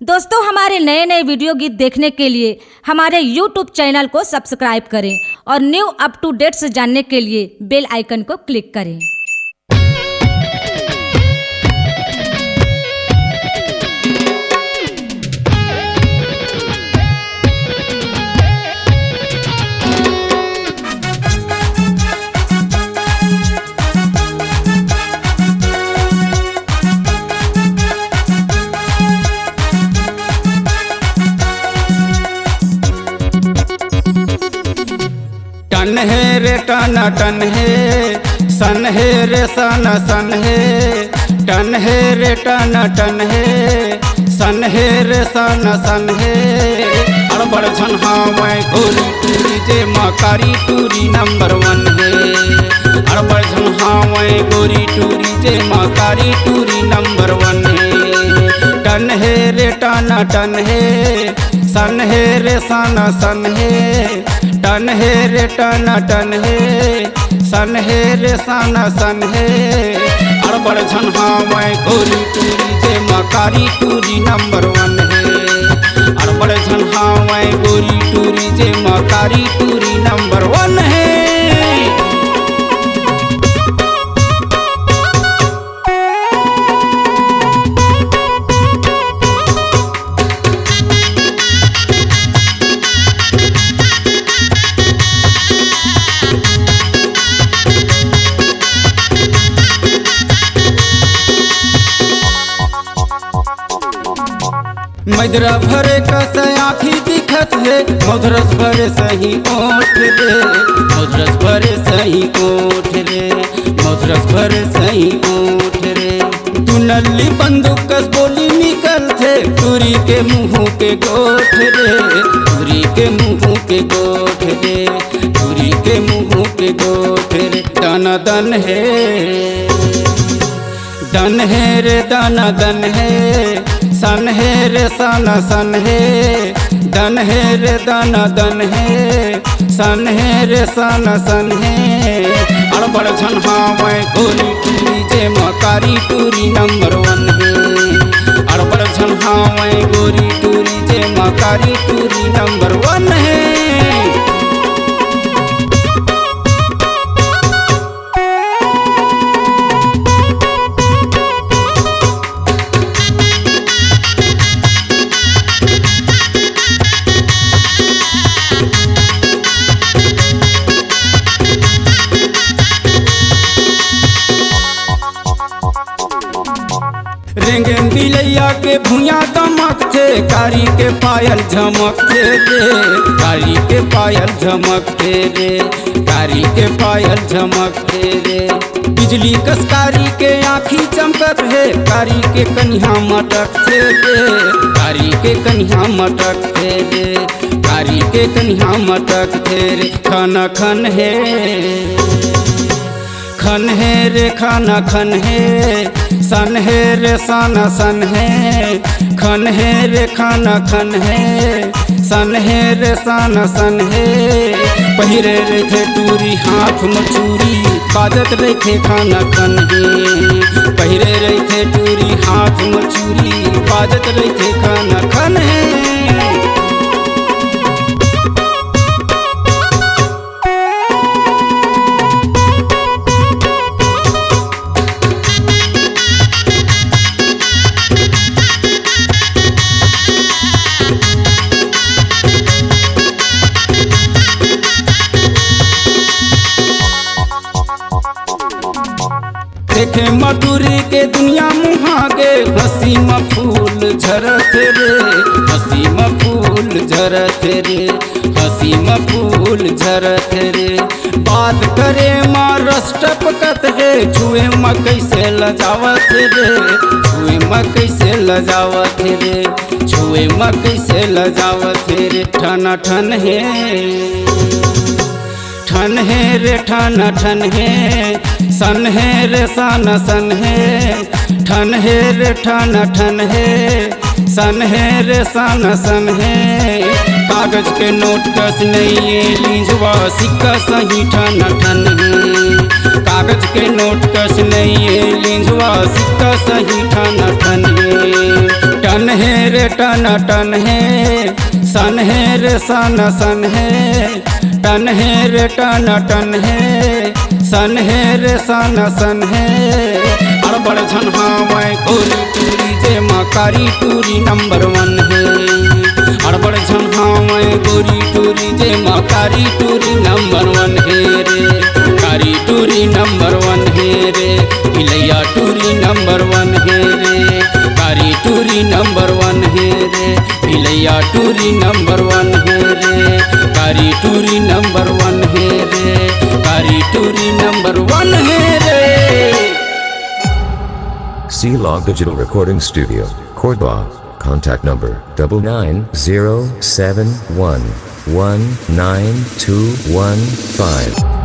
दोस्तों, हमारे नए नए वीडियो गीत देखने के लिए हमारे YouTube चैनल को सब्सक्राइब करें और न्यू अप टू डेट्स जानने के लिए बेल आइकन को क्लिक करें। टन है रे टन टन है, सन है रे सन सन है। टन है रे टन टन है, सन है रे सन सन है। अड़बड़ झनहा मैं गोरी टूरी जे मकारी टूरी नंबर 1 है। अड़बड़ झनहा मैं गोरी टूरी जे मकारी टूरी नंबर 1 है। टन है रे टन टन है, सन है रे सन सन है। टन है रे टन टन है, सन है रे सन सन है। अड़बड़ झनहा मैं गोरी टूरी जे मकारी टूरी नंबर 1 है। अड़बड़ झनहा मैं गोरी टूरी जे मकारी टूरी नंबर 1 है। मदरा भरे कस आँखी दिखत है, मधुरस भरे सही ओठ रे। मधुरस भरे सही ओठ रे, मधुरस भरे सही ओठ रे। तू नल्ली बंदूक कस बोली निकल थे, टूरी के मुँह के गोठ रे। टूरी के मुँह के गोठ रे, टूरी के मुँह के गोठ रे। दन दन है, दन है रे दन दन है। सन है रे सन सन है। दन है रे दन दन है, सन है रे सन सन है। अड़बड़ झनहा मैं गोरी टूरी जे मकारी टूरी नंबर 1 है। अड़बड़ झनहा मैं गोरी टूरी जे मकारी टूरी नंबर 1 है। रेंगे बिलैया के भुइया दमक थे, कारी के पायल झमक थे रे। कारी के पायल झमक थे रे, कारी के पायल झमक थे रे। बिजली कसकारी के आँखी चमकत है, कारी के कन्हा मटक थे रे। कारी के कन्हा मटक थे रे, कारी के कन्हा मटक थे रे। खन खन है, खन है रे खन खन है। सन है रे सन सन है। खन है रे खन खन है, सन है रे सन सन है। पहिरे रे थे टूरी हाथ में चूरी, बाजत रे थे खन खन है। पहिरे रे थे टूरी हाथ में चूरी, बाजत रे थे खन खन है। देखे मधुरी के दुनिया मुहागे, हंसी में फूल झरत रे। हंसी में फूल झरत रे, हंसी में फूल झरत रे। बात करे माँ रस टपकत है, छुए में कैसे लजावत रे। छुए में कैसे लजावत रे, छुए में कैसे लजावत रे। ठन ठन है, ठन है रे ठन ठन है। सन है रे सन सन है। ठन है रे ठन ठन है, सन है रे सन सन है। कागज के नोट कस नहीं लीजवा, सिक्का सही ठन ठन है। कागज के नोट कस नहीं लीजवा, सिक्का सही ठन ठन है। टन है रे टन टन है, सन है रे सन सन है, टन है रे टन टन है, सन है रे सन सन है। अड़बड़ छन हाँ गोरी टूरी जे माँ कारी टूरी नंबर 1 है। अड़बड़ छन हाँ गोरी टूरी जे माँ कारी टूरी नंबर 1 है रे, कारी टूरी नंबर 1 है रे, इलैया टूरी नंबर 1 है रे, कारी टूरी नंबर 1 है रे, इलैया टूरी नंबर 1 है रे, कारी टूरी नंबर 1 है रे, कारी टूरी नंबर 1 है रे। C-Log Digital Recording Studio, Cordoba. Contact number 99071192115.